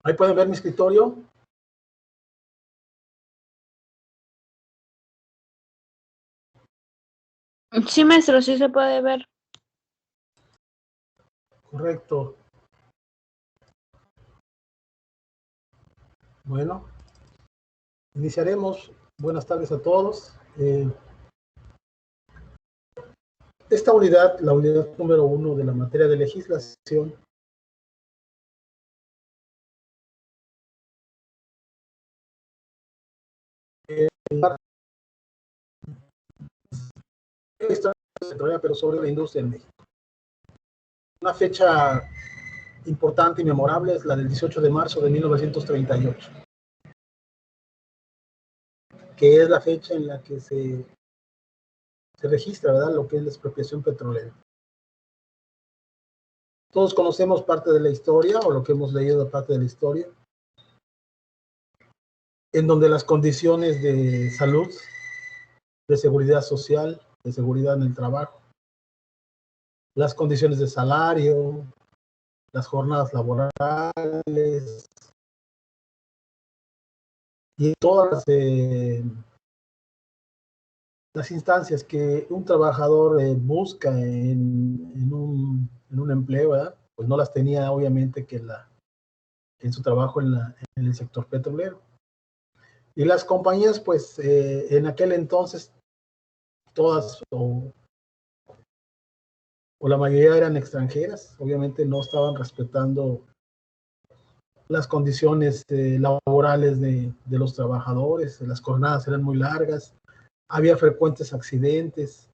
Ahí pueden ver mi escritorio. Sí, maestro, sí se puede ver. Correcto. Bueno, iniciaremos. Buenas tardes a todos. Esta unidad, la unidad número 1 de la materia de legislación, pero sobre la industria en México. Una fecha importante y memorable es la del 18 de marzo de 1938, que es la fecha en la que se registra, ¿verdad?, lo que es la expropiación petrolera. Todos conocemos parte de la historia, o lo que hemos leído de parte de la historia, en donde las condiciones de salud, de seguridad social, de seguridad en el trabajo, las condiciones de salario, las jornadas laborales y todas las instancias que un trabajador busca en un empleo, ¿verdad?, pues no las tenía obviamente en su trabajo en el sector petrolero. Y las compañías, pues en aquel entonces, todas o la mayoría eran extranjeras, obviamente no estaban respetando las condiciones laborales de los trabajadores, las jornadas eran muy largas, había frecuentes accidentes,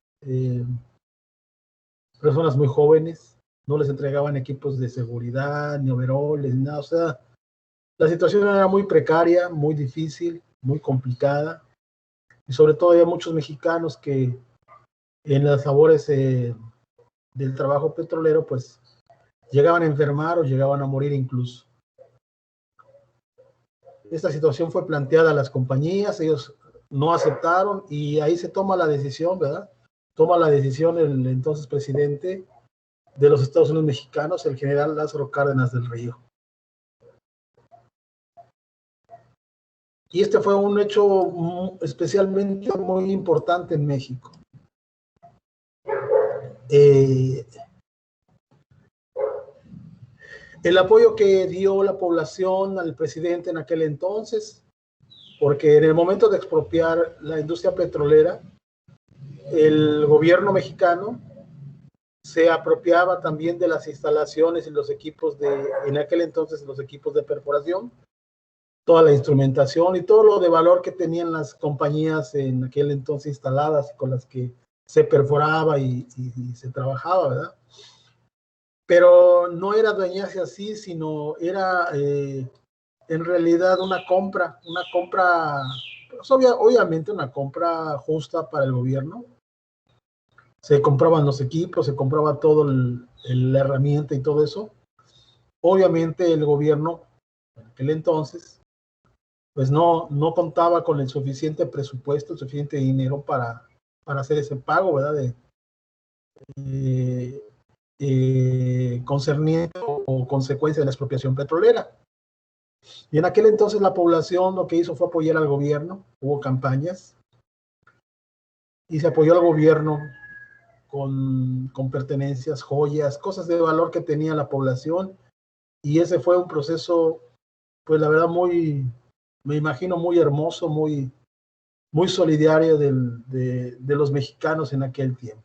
personas muy jóvenes, no les entregaban equipos de seguridad, ni overoles, ni nada, o sea, la situación era muy precaria, muy difícil, muy complicada, y sobre todo había muchos mexicanos que en las labores del trabajo petrolero, pues llegaban a enfermar o llegaban a morir incluso. Esta situación fue planteada a las compañías, ellos no aceptaron y ahí se toma la decisión, ¿verdad? Toma la decisión el entonces presidente de los Estados Unidos mexicanos, el general Lázaro Cárdenas del Río. Y este fue un hecho especialmente muy importante en México. El apoyo que dio la población al presidente en aquel entonces, porque en el momento de expropiar la industria petrolera, el gobierno mexicano se apropiaba también de las instalaciones y los equipos en aquel entonces los equipos de perforación, toda la instrumentación y todo lo de valor que tenían las compañías en aquel entonces instaladas con las que se perforaba y se trabajaba, ¿verdad? Pero no era dueñarse así, sino era en realidad una compra, pues obviamente una compra justa para el gobierno. Se compraban los equipos, se compraba todo la herramienta y todo eso. Obviamente el gobierno, en aquel entonces, pues no contaba con el suficiente presupuesto, el suficiente dinero para hacer ese pago, ¿verdad? Concerniente o consecuencia de la expropiación petrolera. Y en aquel entonces la población lo que hizo fue apoyar al gobierno, hubo campañas, y se apoyó al gobierno con pertenencias, joyas, cosas de valor que tenía la población, y ese fue un proceso, pues la verdad, me imagino muy hermoso, muy solidario de los mexicanos en aquel tiempo.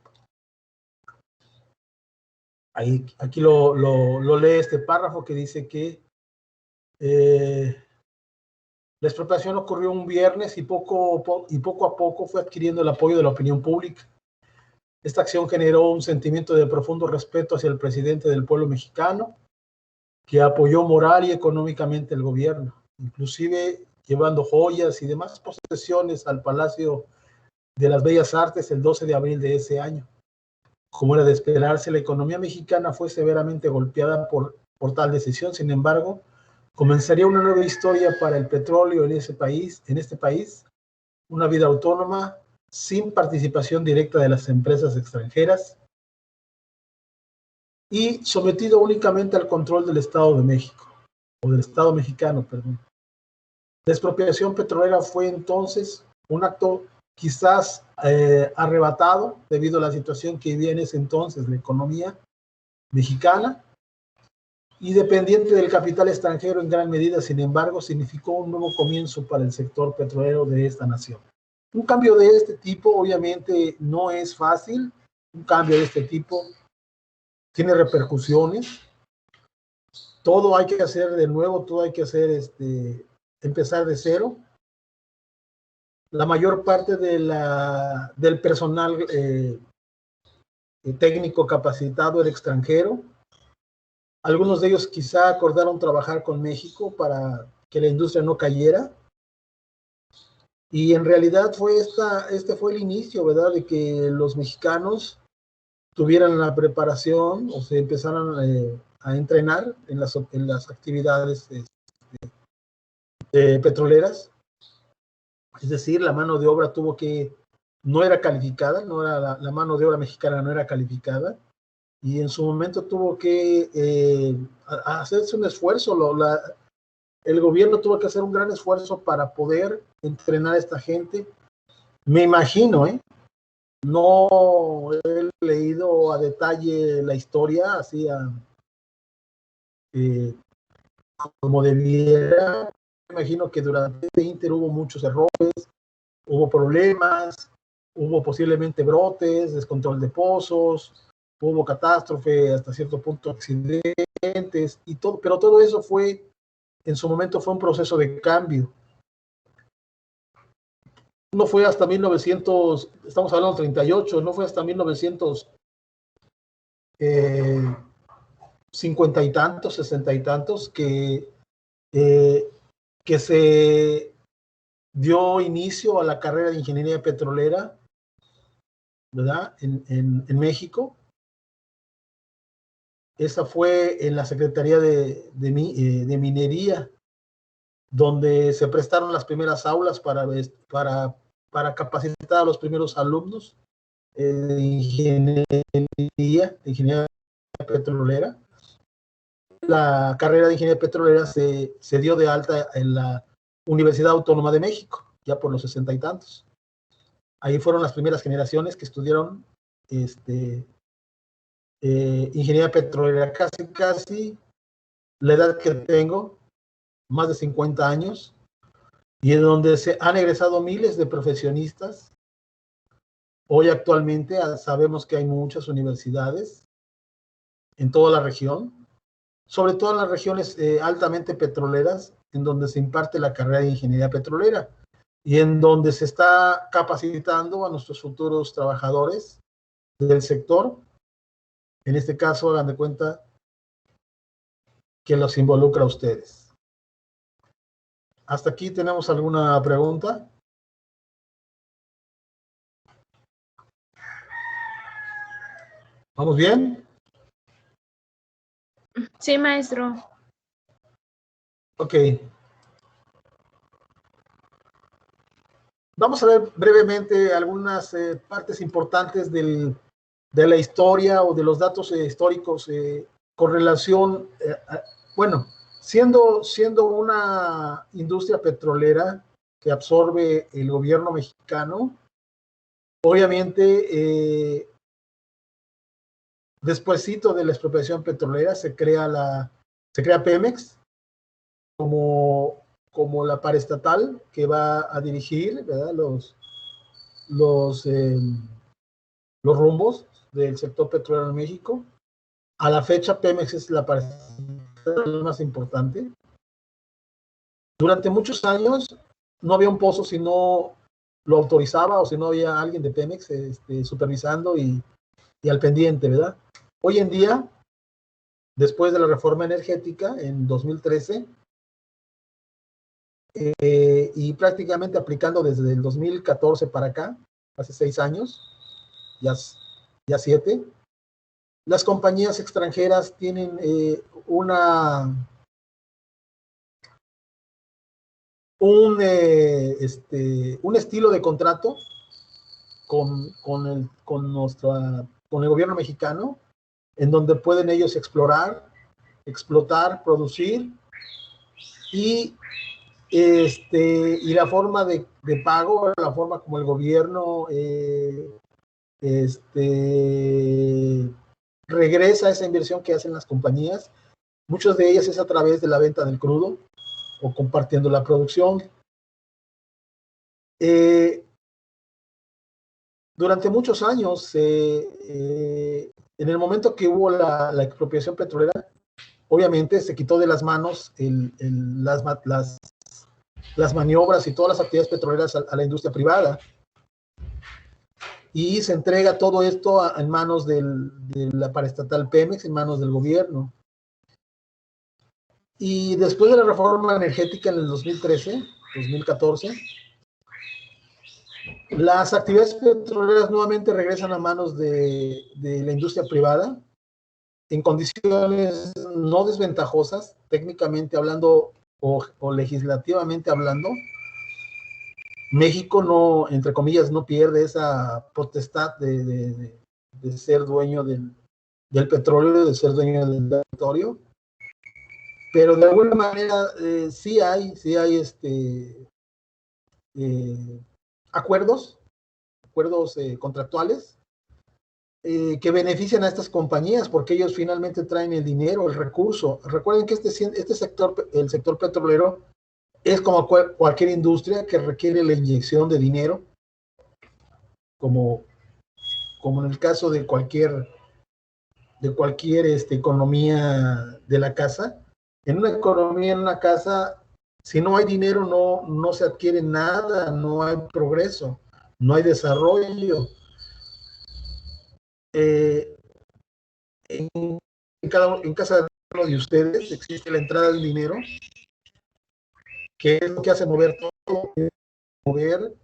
Aquí lo lee este párrafo que dice que la expropiación ocurrió un viernes y poco a poco fue adquiriendo el apoyo de la opinión pública. Esta acción generó un sentimiento de profundo respeto hacia el presidente del pueblo mexicano, que apoyó moral y económicamente el gobierno, inclusive llevando joyas y demás posesiones al Palacio de las Bellas Artes el 12 de abril de ese año. Como era de esperarse, la economía mexicana fue severamente golpeada por tal decisión. Sin embargo, comenzaría una nueva historia para el petróleo en este país, una vida autónoma, sin participación directa de las empresas extranjeras y sometido únicamente al control del Estado de México. o del Estado mexicano, perdón. La expropiación petrolera fue entonces un acto quizás arrebatado debido a la situación que vivía en ese entonces la economía mexicana y dependiente del capital extranjero en gran medida. Sin embargo, significó un nuevo comienzo para el sector petrolero de esta nación. Un cambio de este tipo obviamente no es fácil. Un cambio de este tipo tiene repercusiones. Todo hay que hacer de nuevo, todo hay que hacer, empezar de cero. La mayor parte del personal técnico capacitado era extranjero. Algunos de ellos quizá acordaron trabajar con México para que la industria no cayera. Y en realidad este fue el inicio, ¿verdad?, de que los mexicanos tuvieran la preparación o se empezaran a entrenar en las actividades petroleras. Es decir, la mano de obra no era calificada, la mano de obra mexicana no era calificada, y en su momento tuvo que hacerse un esfuerzo. El gobierno tuvo que hacer un gran esfuerzo para poder entrenar a esta gente. Me imagino, no he leído a detalle la historia, así como debiera. Me imagino que durante el Inter hubo muchos errores, hubo problemas, hubo posiblemente brotes, descontrol de pozos, hubo catástrofe, hasta cierto punto accidentes, y todo, pero todo eso en su momento fue un proceso de cambio. No fue hasta 1900, estamos hablando de 38, no fue hasta 1950 y tantos, 60 y tantos, que se dio inicio a la carrera de ingeniería petrolera, ¿verdad?, en México. Esa fue en la Secretaría de Minería, donde se prestaron las primeras aulas para capacitar a los primeros alumnos de ingeniería petrolera. La carrera de ingeniería petrolera se dio de alta en la Universidad Autónoma de México, ya por los 60 y tantos. Ahí fueron las primeras generaciones que estudiaron ingeniería petrolera. Casi la edad que tengo, más de 50 años, y en donde se han egresado miles de profesionistas. Hoy actualmente sabemos que hay muchas universidades en toda la región, sobre todo en las regiones altamente petroleras, en donde se imparte la carrera de ingeniería petrolera y en donde se está capacitando a nuestros futuros trabajadores del sector. En este caso, hagan de cuenta que los involucra a ustedes. ¿Hasta aquí tenemos alguna pregunta? ¿Vamos bien? Sí, maestro. Ok. Vamos a ver brevemente algunas partes importantes de la historia o de los datos históricos con relación, bueno, siendo una industria petrolera que absorbe el gobierno mexicano, obviamente, despuesito de la expropiación petrolera se crea Pemex como la paraestatal que va a dirigir, ¿verdad?, los rumbos del sector petrolero en México. A la fecha, Pemex es la paraestatal más importante. Durante muchos años no había un pozo si no lo autorizaba o si no había alguien de Pemex supervisando y al pendiente, ¿verdad? Hoy en día, después de la reforma energética en 2013, y prácticamente aplicando desde el 2014 para acá, hace 6 años, ya 7, las compañías extranjeras tienen un estilo de contrato con el gobierno mexicano, en donde pueden ellos explorar, explotar, producir y, y la forma de pago, la forma como el gobierno regresa esa inversión que hacen las compañías. Muchas de ellas es a través de la venta del crudo o compartiendo la producción. Durante muchos años, en el momento que hubo la expropiación petrolera, obviamente se quitó de las manos las maniobras y todas las actividades petroleras a la industria privada, y se entrega todo esto en manos de la paraestatal Pemex, en manos del gobierno. Y después de la reforma energética en el 2013, 2014, las actividades petroleras nuevamente regresan a manos de la industria privada en condiciones no desventajosas, técnicamente hablando o legislativamente hablando. México no, entre comillas, no pierde esa potestad de ser dueño del petróleo, de ser dueño del territorio, pero de alguna manera sí hay acuerdos contractuales que benefician a estas compañías porque ellos finalmente traen el dinero, el recurso. Recuerden que este sector, el sector petrolero, es como cualquier industria que requiere la inyección de dinero, como en el caso de cualquier economía de la casa. En una economía, en una casa, si no hay dinero, no se adquiere nada, no hay progreso, no hay desarrollo. En casa de uno de ustedes existe la entrada del dinero, que es lo que hace mover todo, mover,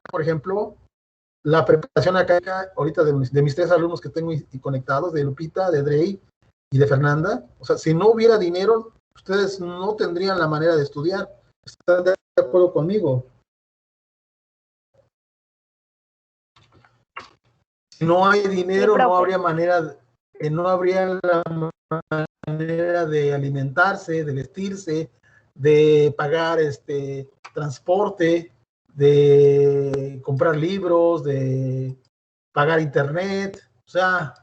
por ejemplo, la preparación académica ahorita de mis 3 alumnos que tengo conectados, de Lupita, de Drey y de Fernanda. O sea, si no hubiera dinero, ustedes no tendrían la manera de estudiar. ¿Están de acuerdo conmigo? Si no hay dinero, sí, no habría manera, no habría la manera de alimentarse, de vestirse, de pagar transporte, de comprar libros, de pagar internet. O sea,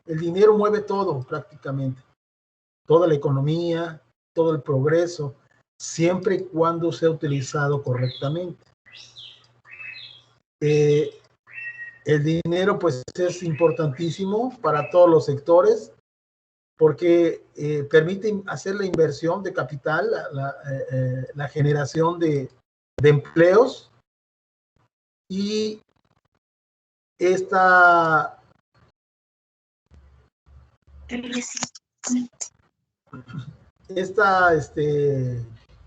el dinero mueve todo prácticamente, toda la economía, todo el progreso, siempre y cuando sea utilizado correctamente. El dinero pues es importantísimo para todos los sectores porque permite hacer la inversión de capital, la generación de empleos, y esta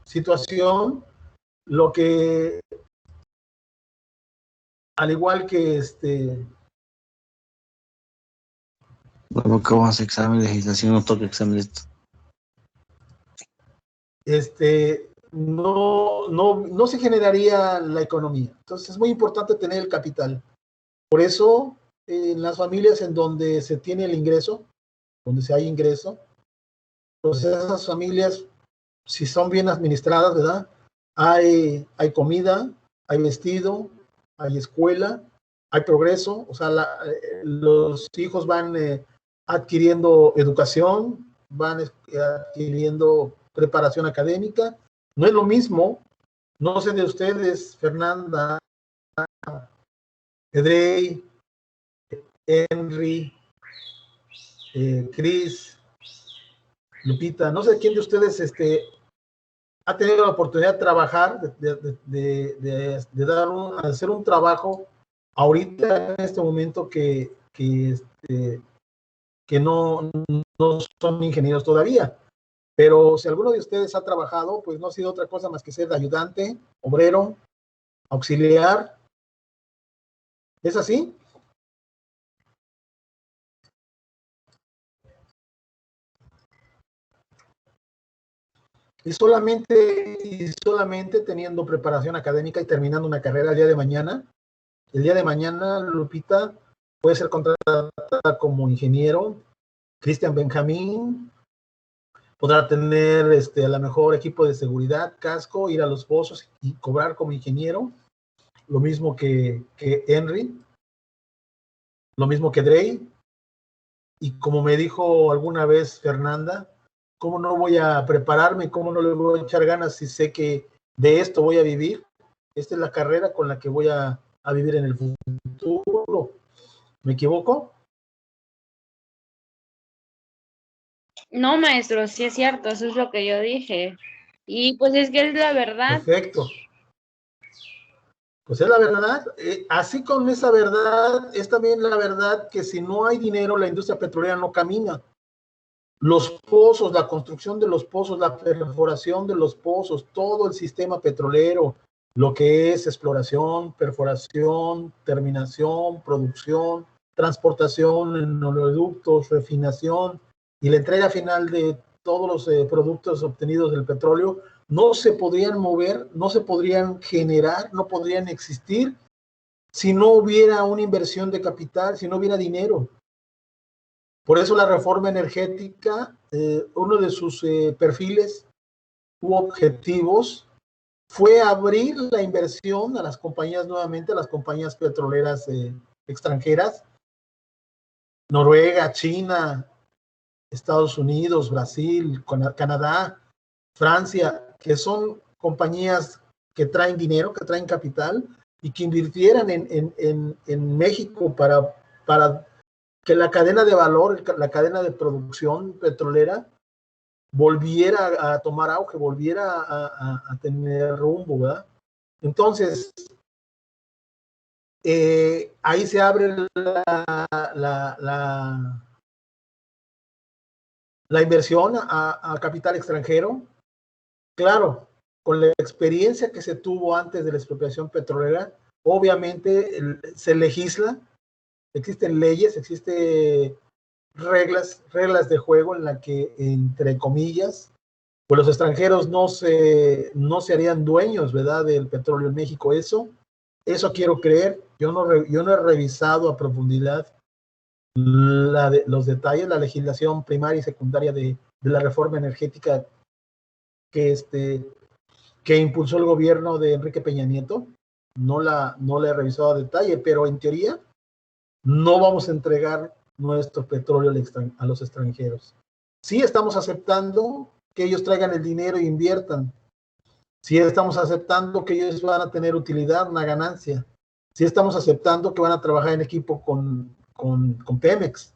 situación, lo que, al igual que Bueno, ¿cómo hace examen de legislación? No toca examen de esto. no se generaría la economía. Entonces es muy importante tener el capital. Por eso, en las familias en donde se tiene el ingreso, donde se hay ingreso, pues esas familias, si son bien administradas, ¿verdad? Hay comida, hay vestido, hay escuela, hay progreso. O sea, los hijos van adquiriendo educación, van adquiriendo preparación académica. No es lo mismo, no sé de ustedes, Fernanda, Edrey, Henry, Cris, Lupita, no sé quién de ustedes ha tenido la oportunidad de trabajar, de hacer un trabajo ahorita en este momento que no son ingenieros todavía. Pero si alguno de ustedes ha trabajado, pues no ha sido otra cosa más que ser ayudante, obrero, auxiliar. ¿Es así? Y solamente teniendo preparación académica y terminando una carrera el día de mañana, Lupita puede ser contratada como ingeniero. Cristian Benjamín podrá tener a lo mejor equipo de seguridad, casco, ir a los pozos y cobrar como ingeniero, lo mismo que Henry, lo mismo que Drey, y como me dijo alguna vez Fernanda, ¿cómo no voy a prepararme? ¿Cómo no le voy a echar ganas si sé que de esto voy a vivir? Esta es la carrera con la que voy a vivir en el futuro. ¿Me equivoco? No, maestro, sí es cierto, eso es lo que yo dije. Y pues es que es la verdad. Perfecto. Pues es la verdad. Así con esa verdad, es también la verdad que si no hay dinero, la industria petrolera no camina. Los pozos, la construcción de los pozos, la perforación de los pozos, todo el sistema petrolero, lo que es exploración, perforación, terminación, producción, transportación en oleoductos, refinación y la entrega final de todos los productos obtenidos del petróleo, no se podrían mover, no se podrían generar, no podrían existir si no hubiera una inversión de capital, si no hubiera dinero. Por eso la reforma energética, uno de sus perfiles u objetivos fue abrir la inversión a las compañías nuevamente, a las compañías petroleras extranjeras, Noruega, China, Estados Unidos, Brasil, Canadá, Francia, que son compañías que traen dinero, que traen capital y que invirtieran en México para que la cadena de valor, la cadena de producción petrolera volviera a tomar auge, volviera a tener rumbo, ¿verdad? Entonces, ahí se abre la inversión a capital extranjero. Claro, con la experiencia que se tuvo antes de la expropiación petrolera, obviamente se legisla, existen leyes, existen reglas de juego en la que, entre comillas, pues los extranjeros no se harían dueños, ¿verdad?, del petróleo en México. Eso quiero creer. Yo no he revisado a profundidad los detalles, la legislación primaria y secundaria de la reforma energética que impulsó el gobierno de Enrique Peña Nieto. No la he revisado a detalle, pero en teoría no vamos a entregar nuestro petróleo a los extranjeros. Sí estamos aceptando que ellos traigan el dinero e inviertan. Sí estamos aceptando que ellos van a tener utilidad, una ganancia. Sí estamos aceptando que van a trabajar en equipo con Pemex.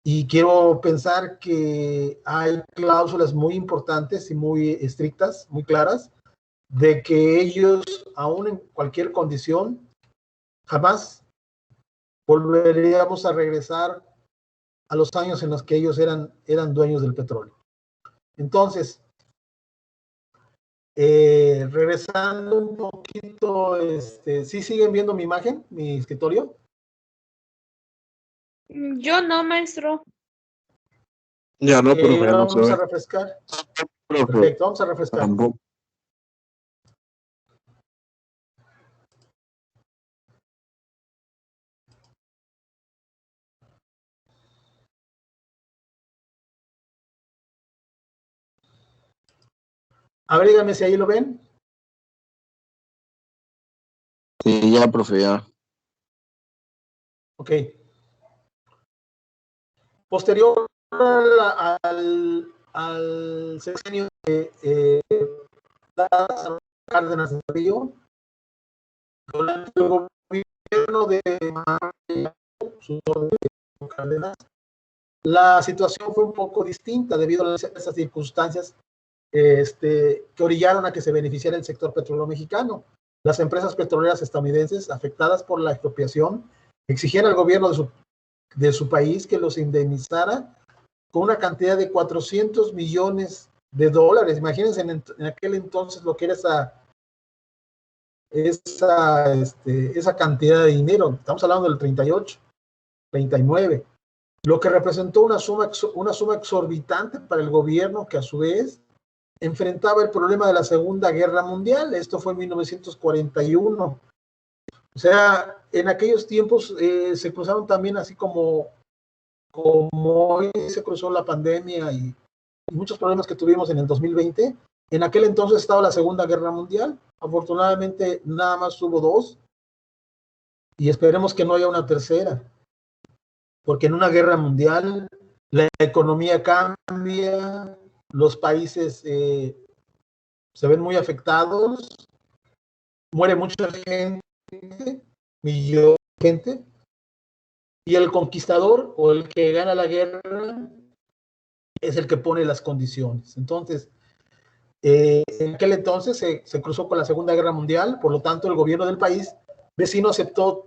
Y quiero pensar que hay cláusulas muy importantes y muy estrictas, muy claras, de que ellos, aún en cualquier condición, jamás volveríamos a regresar a los años en los que ellos eran dueños del petróleo. Entonces, regresando un poquito, ¿sí siguen viendo mi imagen, mi escritorio? Yo no, maestro. Ya no, profe, ya no se Vamos a ve. refrescar. Profe, Perfecto, vamos a refrescar. tampoco. A ver, díganme si ahí lo ven. Sí, ya, profe, ya. Ok. Posterior al sexenio de Cárdenas de Río, durante el gobierno de Cárdenas, la situación fue un poco distinta debido a esas circunstancias que orillaron a que se beneficiara el sector petrolero mexicano. Las empresas petroleras estadounidenses afectadas por la expropiación exigían al gobierno de su país que los indemnizara con una cantidad de 400 millones de dólares. Imagínense en aquel entonces lo que era esa cantidad de dinero. Estamos hablando del 38, 39, lo que representó una suma exorbitante para el gobierno, que a su vez enfrentaba el problema de la Segunda Guerra Mundial. Esto fue en 1941. O sea, en aquellos tiempos se cruzaron también, así como hoy se cruzó la pandemia y muchos problemas que tuvimos en el 2020, en aquel entonces estaba la Segunda Guerra Mundial. Afortunadamente nada más hubo 2 y esperemos que no haya una tercera, porque en una guerra mundial la economía cambia, los países se ven muy afectados, muere mucha gente, millones de gente, y el conquistador o el que gana la guerra es el que pone las condiciones. Entonces, en aquel entonces se cruzó con la Segunda Guerra Mundial, por lo tanto el gobierno del país vecino aceptó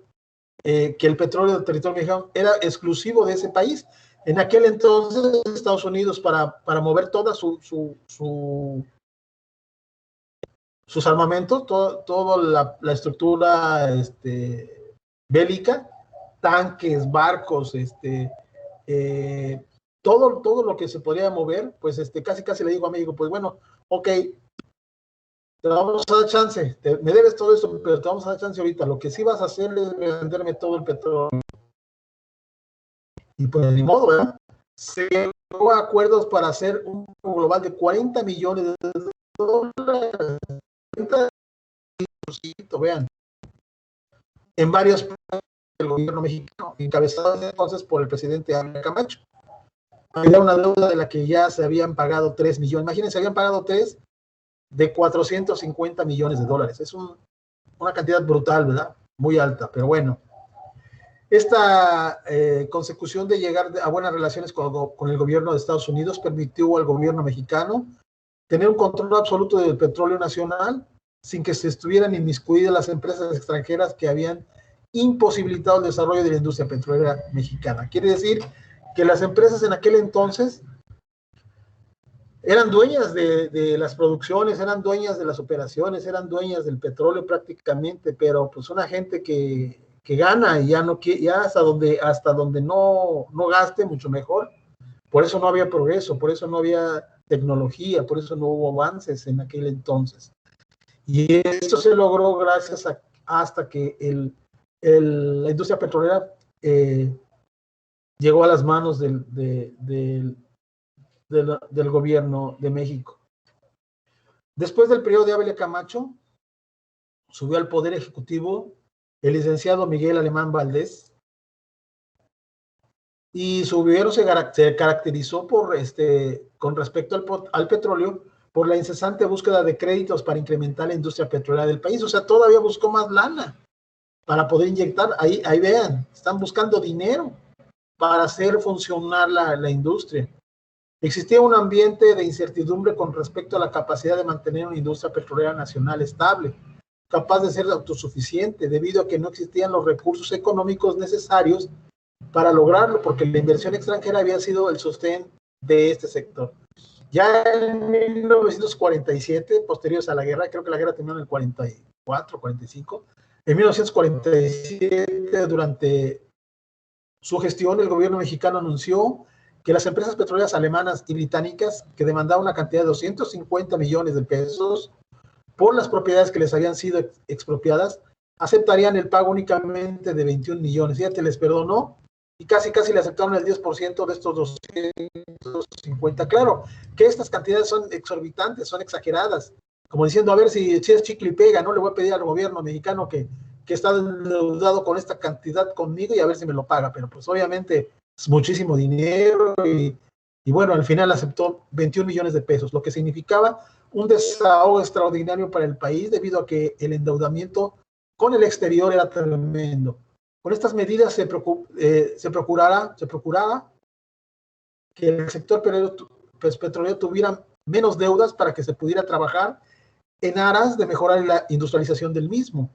que el petróleo del territorio mexicano era exclusivo de ese país. En aquel entonces Estados Unidos, para mover toda sus armamentos, toda la estructura bélica, tanques, barcos, todo lo que se podría mover, pues casi le digo a México, pues bueno, ok, te vamos a dar chance, me debes todo esto, pero te vamos a dar chance ahorita, lo que sí vas a hacer es venderme todo el petróleo. Y pues ni modo, ¿verdad? Se llegó a acuerdos para hacer un global de 40 millones de dólares. Vean, en varios países del gobierno mexicano, encabezados entonces por el presidente Ávila Camacho. Había una deuda de la que ya se habían pagado 3 millones. Imagínense, habían pagado 3 de 450 millones de dólares. Es una cantidad brutal, ¿verdad? Muy alta, pero bueno. Esta consecución de llegar a buenas relaciones con el gobierno de Estados Unidos permitió al gobierno mexicano tener un control absoluto del petróleo nacional sin que se estuvieran inmiscuidas las empresas extranjeras que habían imposibilitado el desarrollo de la industria petrolera mexicana. Quiere decir que las empresas en aquel entonces eran dueñas de las producciones, eran dueñas de las operaciones, eran dueñas del petróleo prácticamente, pero pues una gente que gana y ya hasta donde no gaste, mucho mejor. Por eso no había progreso, por eso no había tecnología, por eso no hubo avances en aquel entonces. Y esto se logró gracias hasta que la industria petrolera llegó a las manos del gobierno de México. Después del periodo de Ávila Camacho, subió al Poder Ejecutivo el licenciado Miguel Alemán Valdés, y su gobierno se caracterizó con respecto al petróleo por la incesante búsqueda de créditos para incrementar la industria petrolera del país. O sea, todavía buscó más lana para poder inyectar. Ahí vean, están buscando dinero para hacer funcionar la industria. Existía un ambiente de incertidumbre con respecto a la capacidad de mantener una industria petrolera nacional estable, capaz de ser autosuficiente, debido a que no existían los recursos económicos necesarios para lograrlo, porque la inversión extranjera había sido el sostén de este sector. Ya en 1947, posteriores a la guerra, creo que la guerra terminó en el 44, 45, en 1947, durante su gestión, el gobierno mexicano anunció que las empresas petroleras alemanas y británicas, que demandaban una cantidad de 250 millones de pesos por las propiedades que les habían sido expropiadas, aceptarían el pago únicamente de 21 millones. Fíjate, les perdonó y casi le aceptaron el 10% de estos 250. Claro que estas cantidades son exorbitantes, son exageradas, como diciendo, a ver si es chicle y pega, no le voy a pedir al gobierno mexicano que está endeudado con esta cantidad conmigo y a ver si me lo paga, pero pues obviamente es muchísimo dinero y bueno, al final aceptó 21 millones de pesos, lo que significaba un desahogo extraordinario para el país debido a que el endeudamiento con el exterior era tremendo. Con estas medidas se procuraba que el sector petrolero tuviera menos deudas para que se pudiera trabajar en aras de mejorar la industrialización del mismo,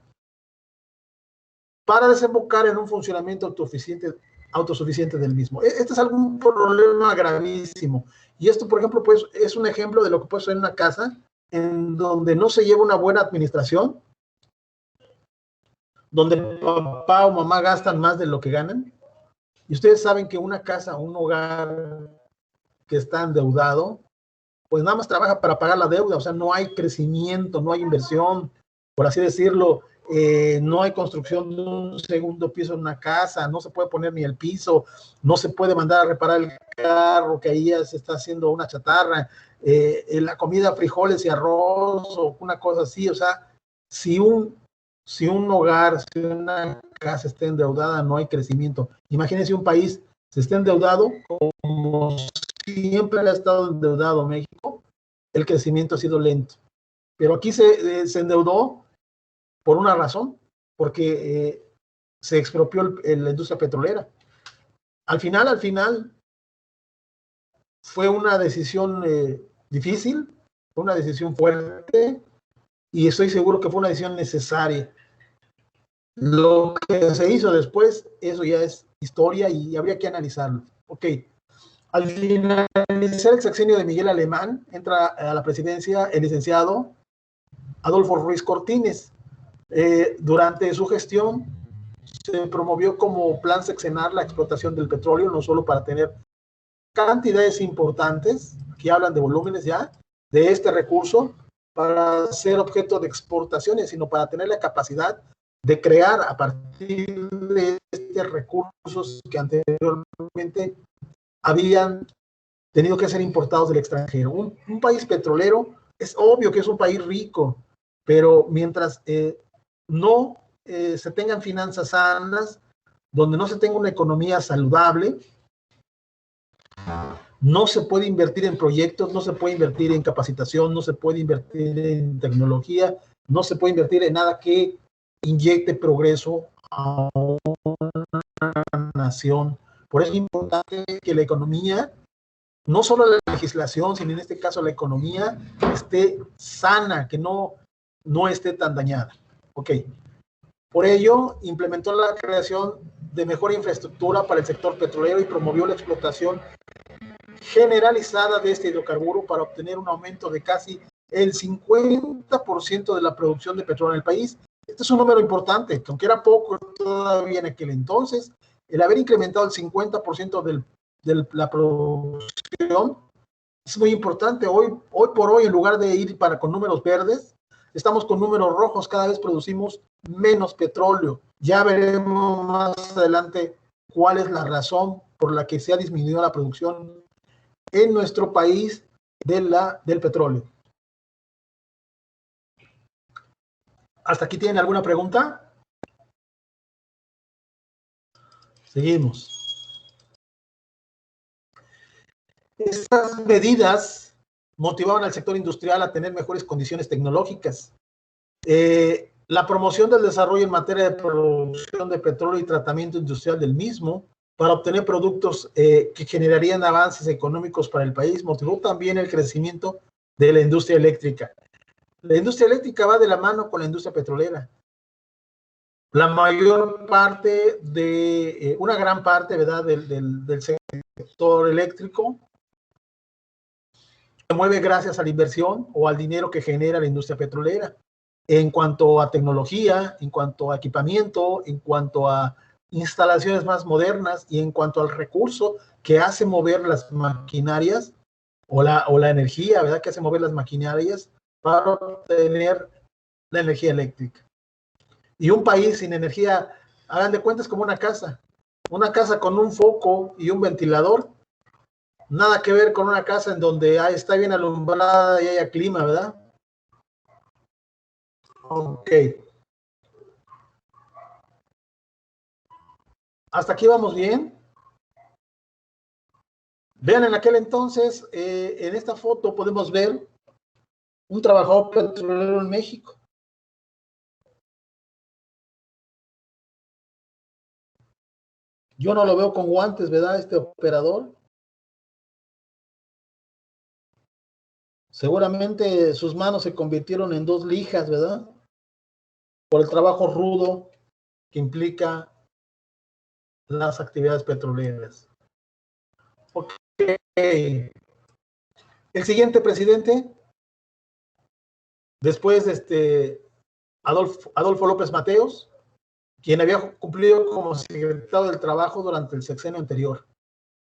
para desembocar en un funcionamiento autosuficiente del mismo. Este es algún problema gravísimo. Y esto, por ejemplo, pues es un ejemplo de lo que puede ser en una casa en donde no se lleva una buena administración, donde papá o mamá gastan más de lo que ganan. Y ustedes saben que una casa, un hogar que está endeudado, pues nada más trabaja para pagar la deuda, o sea, no hay crecimiento, no hay inversión, por así decirlo, no hay construcción de un segundo piso en una casa, no se puede poner ni el piso, no se puede mandar a reparar el carro, que ahí ya se está haciendo una chatarra, la comida, frijoles y arroz, o una cosa así. O sea, si un hogar, si una casa está endeudada, no hay crecimiento. Imagínense un país se está endeudado, como siempre ha estado endeudado México, el crecimiento ha sido lento. Pero aquí se endeudó por una razón, porque se expropió la industria petrolera. Al final, fue una decisión difícil, fue una decisión fuerte, y estoy seguro que fue una decisión necesaria. Lo que se hizo después, eso ya es historia y habría que analizarlo. Ok, al finalizar el sexenio de Miguel Alemán, entra a la presidencia el licenciado Adolfo Ruiz Cortines. Durante su gestión se promovió como plan sexenal la explotación del petróleo, no solo para tener cantidades importantes, que hablan de volúmenes ya, de este recurso, para ser objeto de exportaciones, sino para tener la capacidad de crear a partir de estos recursos que anteriormente habían tenido que ser importados del extranjero. Un país petrolero es obvio que es un país rico, pero mientras no se tengan finanzas sanas, donde no se tenga una economía saludable, no se puede invertir en proyectos, no se puede invertir en capacitación, no se puede invertir en tecnología, no se puede invertir en nada que inyecte progreso a una nación. Por eso es importante que la economía, no solo la legislación, sino en este caso la economía, esté sana, que no esté tan dañada. Ok. Por ello, implementó la creación de mejor infraestructura para el sector petrolero y promovió la explotación generalizada de este hidrocarburo para obtener un aumento de casi el 50% de la producción de petróleo en el país. Este es un número importante, aunque era poco todavía en aquel entonces. El haber incrementado el 50% de la producción es muy importante. Hoy por hoy, en lugar de ir con números verdes, estamos con números rojos, cada vez producimos menos petróleo. Ya veremos más adelante cuál es la razón por la que se ha disminuido la producción en nuestro país del petróleo. ¿Hasta aquí tienen alguna pregunta? Seguimos. Estas medidas motivaban al sector industrial a tener mejores condiciones tecnológicas. La promoción del desarrollo en materia de producción de petróleo y tratamiento industrial del mismo para obtener productos que generarían avances económicos para el país motivó también el crecimiento de la industria eléctrica. La industria eléctrica va de la mano con la industria petrolera. La mayor parte una gran parte, ¿verdad?, del sector eléctrico se mueve gracias a la inversión o al dinero que genera la industria petrolera. En cuanto a tecnología, en cuanto a equipamiento, en cuanto a instalaciones más modernas y en cuanto al recurso que hace mover las maquinarias o la energía, ¿verdad?, que hace mover las maquinarias para obtener la energía eléctrica. Y un país sin energía, hagan de cuentas, como una casa con un foco y un ventilador, nada que ver con una casa en donde está bien alumbrada y haya clima, ¿verdad? Ok. ¿Hasta aquí vamos bien? Vean, en aquel entonces, en esta foto podemos ver un trabajador petrolero en México. Yo no lo veo con guantes, ¿verdad? Este operador. Seguramente sus manos se convirtieron en dos lijas, ¿verdad? Por el trabajo rudo que implica las actividades petroleras. Ok. El siguiente presidente, después Adolfo López Mateos, quien había cumplido como secretario del Trabajo durante el sexenio anterior.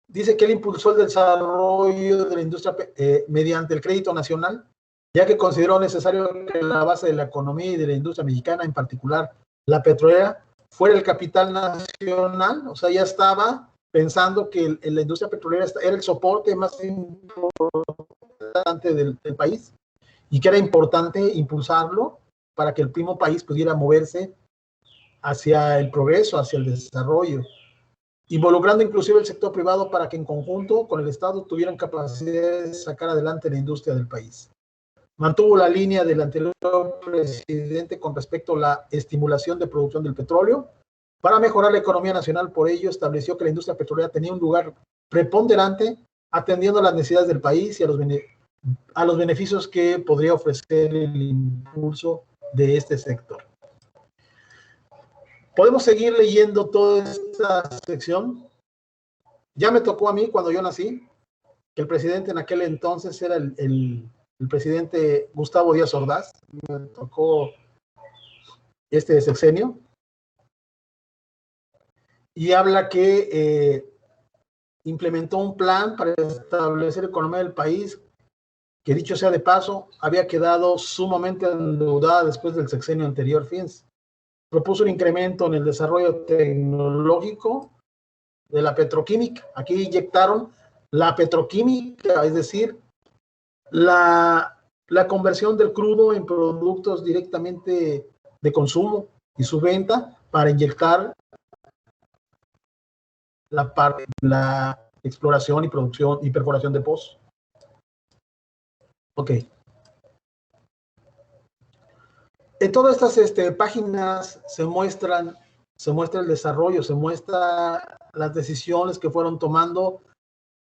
Dice que él impulsó el desarrollo de la industria mediante el crédito nacional ya que consideró necesario que la base de la economía y de la industria mexicana, en particular la petrolera, fuera el capital nacional. O sea, ya estaba pensando que la industria petrolera era el soporte más importante del país y que era importante impulsarlo para que el mismo país pudiera moverse hacia el progreso, hacia el desarrollo, involucrando inclusive el sector privado para que en conjunto con el Estado tuvieran capacidad de sacar adelante la industria del país. Mantuvo la línea del anterior presidente con respecto a la estimulación de producción del petróleo para mejorar la economía nacional. Por ello, estableció que la industria petrolera tenía un lugar preponderante atendiendo a las necesidades del país y a los beneficios que podría ofrecer el impulso de este sector. Podemos seguir leyendo toda esta sección. Ya me tocó a mí cuando yo nací, que el presidente en aquel entonces era el presidente Gustavo Díaz Ordaz. Me tocó este sexenio. Y habla que implementó un plan para establecer la economía del país, que dicho sea de paso, había quedado sumamente endeudada después del sexenio anterior. Fíjense. Propuso un incremento en el desarrollo tecnológico de la petroquímica. Aquí inyectaron la petroquímica, es decir, la conversión del crudo en productos directamente de consumo y su venta para inyectar la exploración y producción y perforación de pozos. Ok. En todas estas páginas se muestra el desarrollo, se muestra las decisiones que fueron tomando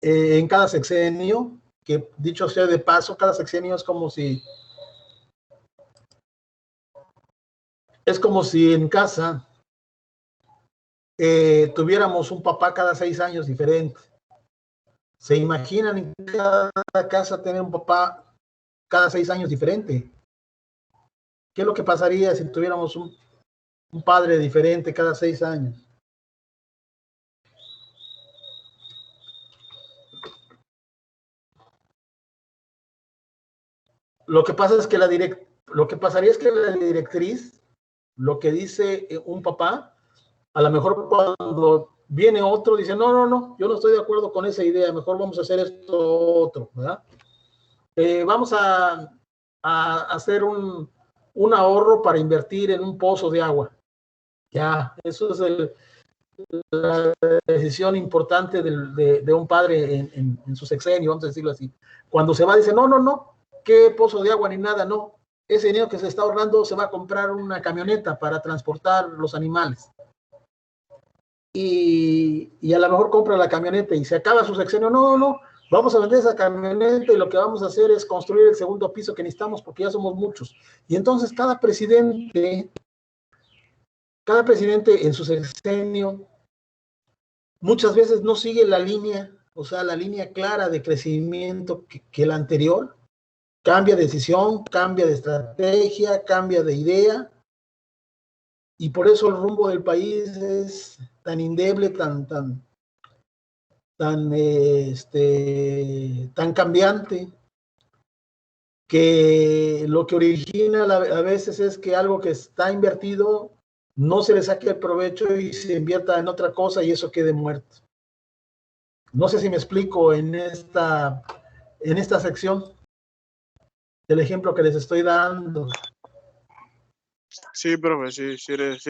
en cada sexenio, que dicho sea de paso, cada sexenio es como si en casa tuviéramos un papá cada 6 años diferente. ¿Se imaginan en cada casa tener un papá cada 6 años diferente? ¿Qué es lo que pasaría si tuviéramos un padre diferente cada 6 años? Lo que pasa es que lo que pasaría es que la directriz, lo que dice un papá, a lo mejor cuando viene otro dice, no, yo no estoy de acuerdo con esa idea, mejor vamos a hacer esto otro, ¿verdad? Vamos a hacer un ahorro para invertir en un pozo de agua. Ya, eso es la decisión importante de un padre en su sexenio, vamos a decirlo así. Cuando se va, dice, no, qué pozo de agua ni nada, no. Ese dinero que se está ahorrando se va a comprar una camioneta para transportar los animales. Y a lo mejor compra la camioneta y se acaba su sexenio, no, vamos a vender esa camioneta y lo que vamos a hacer es construir el segundo piso que necesitamos porque ya somos muchos. Y entonces cada presidente en su sexenio muchas veces no sigue la línea, o sea, la línea clara de crecimiento que el anterior. Cambia de decisión, cambia de estrategia, cambia de idea, y por eso el rumbo del país es tan endeble, tan cambiante, que lo que origina a veces es que algo que está invertido no se le saque el provecho y se invierta en otra cosa y eso quede muerto. No sé si me explico en esta sección del ejemplo que les estoy dando. Sí, profe, sí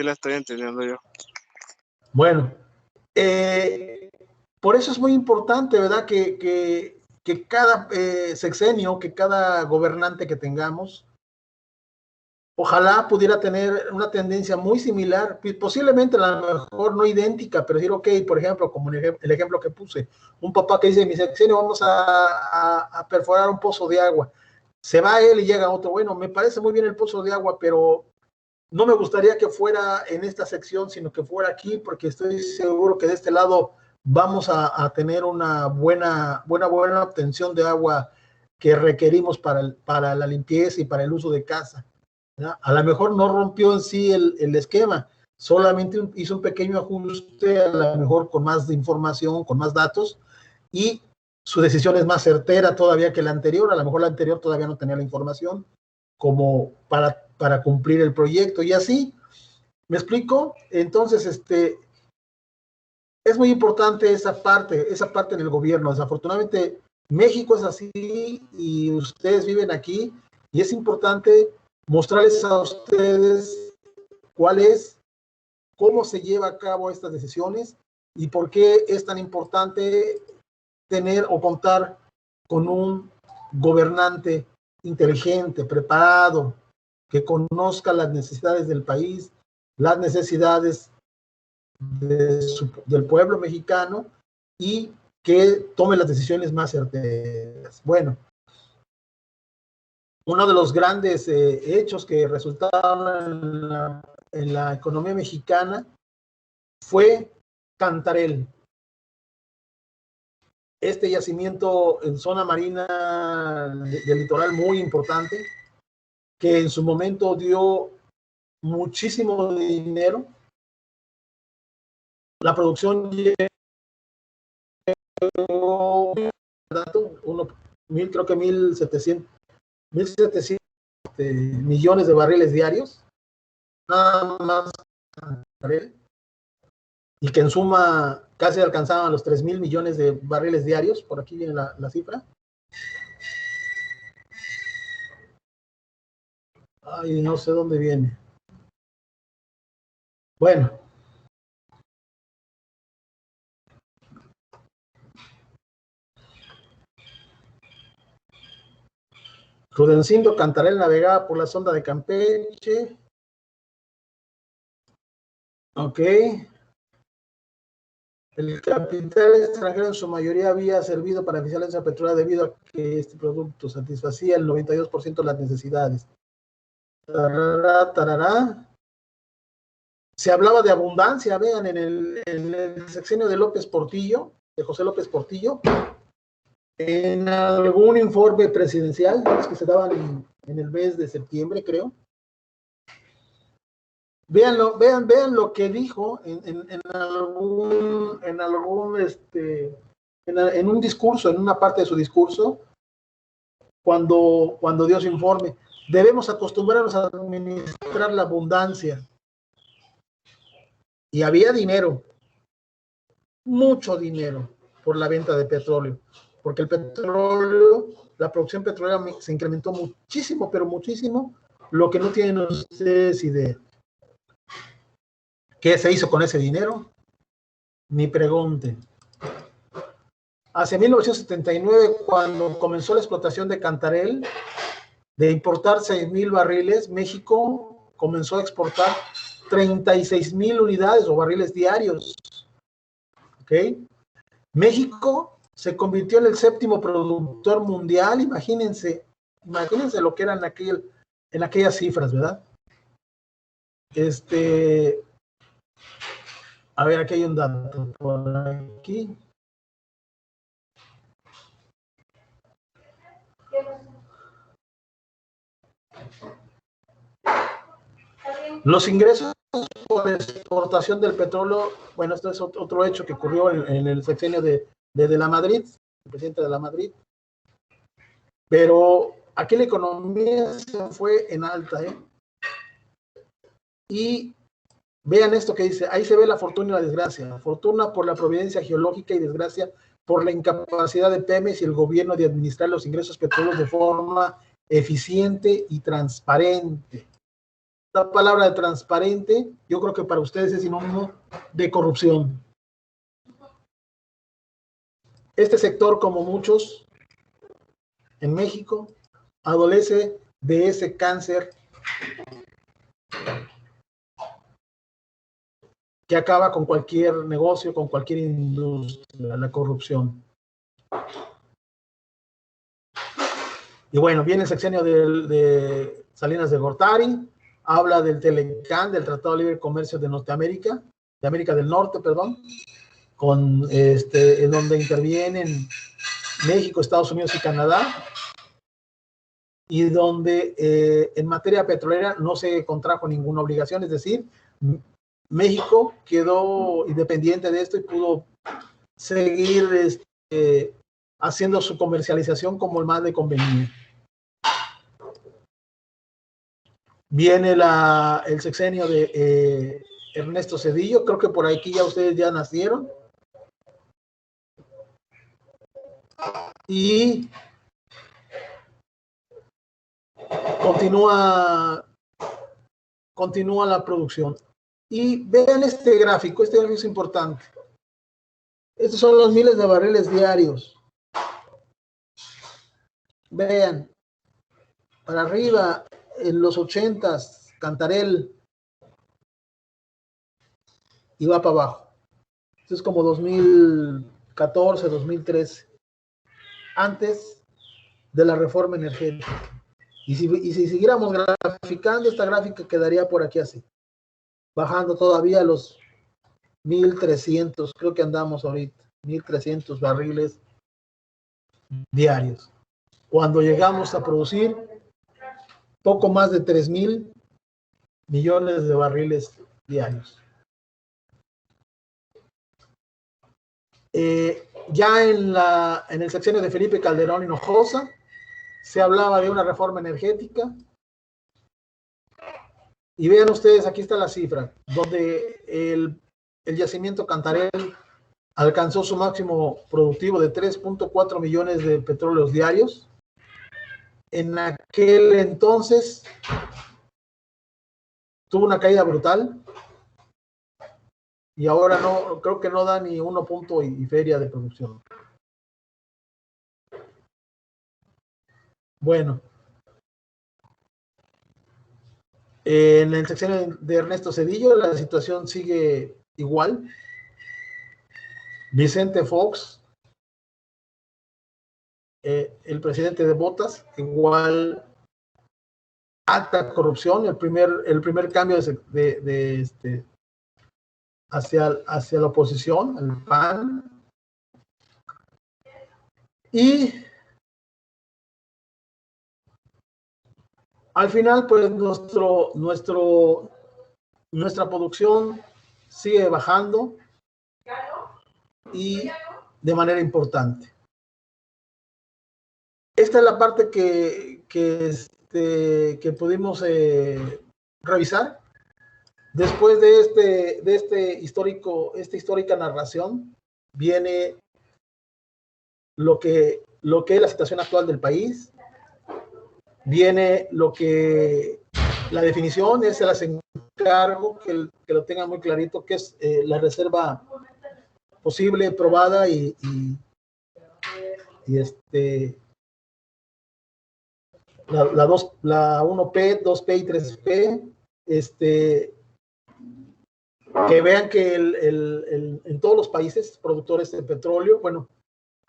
la estoy entendiendo yo. Bueno, por eso es muy importante, ¿verdad? Que cada sexenio, que cada gobernante que tengamos, ojalá pudiera tener una tendencia muy similar, posiblemente a lo mejor no idéntica, pero decir, ok, por ejemplo, como el ejemplo que puse, un papá que dice, en mi sexenio vamos a perforar un pozo de agua. Se va él y llega otro, bueno, me parece muy bien el pozo de agua, pero no me gustaría que fuera en esta sección, sino que fuera aquí, porque estoy seguro que de este lado vamos a tener una buena obtención de agua que requerimos para la limpieza y para el uso de casa, ¿verdad? A lo mejor no rompió en sí el esquema, solamente hizo un pequeño ajuste, a lo mejor con más información, con más datos, y su decisión es más certera todavía que la anterior. A lo mejor la anterior todavía no tenía la información como para cumplir el proyecto y así. ¿Me explico? Entonces, es muy importante esa parte en el gobierno. Desafortunadamente, México es así y ustedes viven aquí y es importante mostrarles a ustedes cómo se lleva a cabo estas decisiones y por qué es tan importante tener o contar con un gobernante inteligente, preparado, que conozca las necesidades del país, las necesidades del pueblo mexicano y que tome las decisiones más certeras. Bueno, uno de los grandes hechos que resultaron en la economía mexicana fue Cantarell. Este yacimiento en zona marina del litoral muy importante, que en su momento dio muchísimo dinero. La producción llegó, creo que 1.700 millones de barriles diarios, nada más, y que en suma casi alcanzaban los 3.000 millones de barriles diarios. Por aquí viene la cifra. Ay, no sé dónde viene. Bueno. Rudecindo Cantarell navegaba por la sonda de Campeche. Ok. El capital extranjero en su mayoría había servido para financiar la industria petrolera debido a que este producto satisfacía el 92% de las necesidades. Tarará, tarará. Se hablaba de abundancia, vean, en el sexenio de López Portillo, de José López Portillo, en algún informe presidencial, que se daban en el mes de septiembre, creo. Vean lo que dijo en un discurso, en una parte de su discurso, cuando dio su informe. Debemos acostumbrarnos a administrar la abundancia. Y había dinero, mucho dinero, por la venta de petróleo, porque el petróleo, la producción petrolera se incrementó muchísimo, pero muchísimo, lo que no tienen ustedes idea. ¿Qué se hizo con ese dinero? Ni pregunten. Hacia 1979, cuando comenzó la explotación de Cantarell, de importar 6,000 barriles, México comenzó a exportar 36,000 unidades o barriles diarios. ¿Ok? México se convirtió en el 7º productor mundial. Imagínense lo que eran en aquellas cifras, ¿verdad? A ver, aquí hay un dato por aquí. Los ingresos por exportación del petróleo, bueno, esto es otro hecho que ocurrió en el sexenio de la Madrid, el presidente de la Madrid, pero aquí la economía se fue en alta, ¿eh? Y vean esto que dice, ahí se ve la fortuna y la desgracia. Fortuna por la providencia geológica y desgracia por la incapacidad de Pemex y el gobierno de administrar los ingresos petroleros de forma eficiente y transparente. La palabra de transparente, yo creo que para ustedes es sinónimo de corrupción. Este sector, como muchos en México, adolece de ese cáncer que acaba con cualquier negocio, con cualquier industria, la corrupción. Y bueno, viene el sexenio de Salinas de Gortari, habla del Telecán, del Tratado de Libre Comercio de Norteamérica, de América del Norte, perdón, en donde intervienen México, Estados Unidos y Canadá, y donde en materia petrolera no se contrajo ninguna obligación, es decir, México quedó independiente de esto y pudo seguir haciendo su comercialización como el más le convenía. Viene el sexenio de Ernesto Zedillo, creo que por aquí ya ustedes ya nacieron. Y continúa la producción. Y vean este gráfico es importante. Estos son los miles de barriles diarios. Vean, para arriba, en los 80s, Cantarell, y va para abajo. Esto es como 2014, 2013, antes de la reforma energética. Y si siguiéramos graficando, esta gráfica quedaría por aquí así, bajando todavía a los 1,300, creo que andamos ahorita, 1,300 barriles diarios. Cuando llegamos a producir poco más de 3,000 millones de barriles diarios. Ya en el sexenio de Felipe Calderón Hinojosa se hablaba de una reforma energética. Y vean ustedes, aquí está la cifra, donde el yacimiento Cantarell alcanzó su máximo productivo de 3.4 millones de petróleos diarios. En aquel entonces tuvo una caída brutal y ahora no, creo que no da ni 1 punto y feria de producción. Bueno, en el sexenio de Ernesto Zedillo la situación sigue igual. Vicente Fox, el presidente de Botas, igual alta corrupción, el primer cambio hacia la oposición, el PAN. Y al final, pues nuestra producción sigue bajando y de manera importante. Esta es la parte que pudimos revisar. Después de esta histórica narración, viene lo que es la situación actual del país, viene la definición, se las encargo que lo tengan muy clarito, que es la reserva posible, probada y la 1P, 2P y 3P, que vean que en todos los países productores de petróleo, bueno,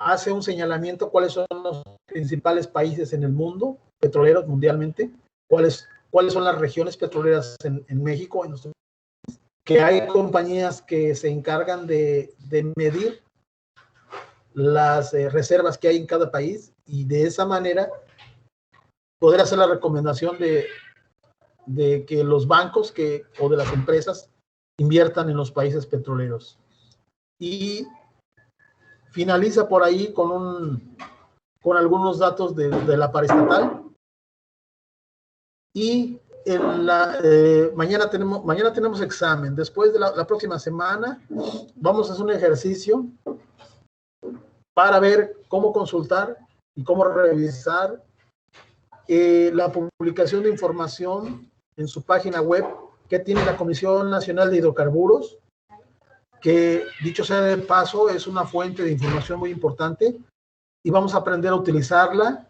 hace un señalamiento cuáles son los principales países en el mundo, petroleros mundialmente, cuáles son las regiones petroleras en México, que hay compañías que se encargan de medir las reservas que hay en cada país y de esa manera poder hacer la recomendación de que los bancos o de las empresas inviertan en los países petroleros. Y finaliza por ahí con algunos datos de la paraestatal. Y mañana tenemos examen. Después de la próxima semana vamos a hacer un ejercicio para ver cómo consultar y cómo revisar la publicación de información en su página web que tiene la Comisión Nacional de Hidrocarburos, que dicho sea de paso es una fuente de información muy importante y vamos a aprender a utilizarla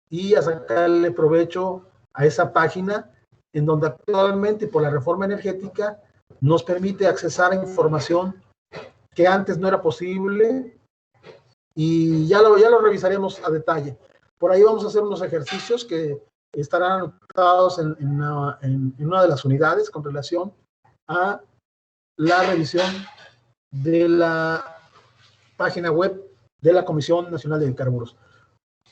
y a sacarle provecho a esa página en donde actualmente por la reforma energética nos permite accesar a información que antes no era posible y ya lo revisaremos a detalle. Por ahí vamos a hacer unos ejercicios que estarán anotados en una de las unidades con relación a la revisión de la página web de la Comisión Nacional de Hidrocarburos.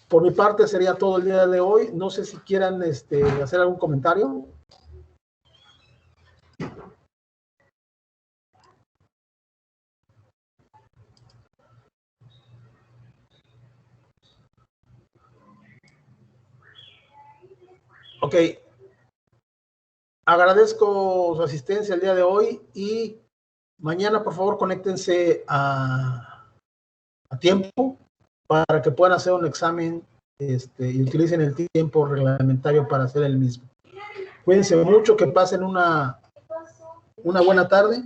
Por mi parte sería todo el día de hoy. No sé si quieran hacer algún comentario. Ok. Agradezco su asistencia el día de hoy y mañana, por favor, conéctense a tiempo para que puedan hacer un examen y utilicen el tiempo reglamentario para hacer el mismo. Cuídense mucho, que pasen una buena tarde.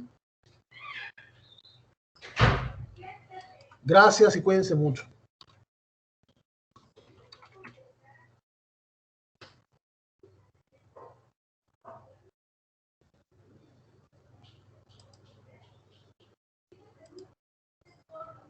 Gracias y cuídense mucho.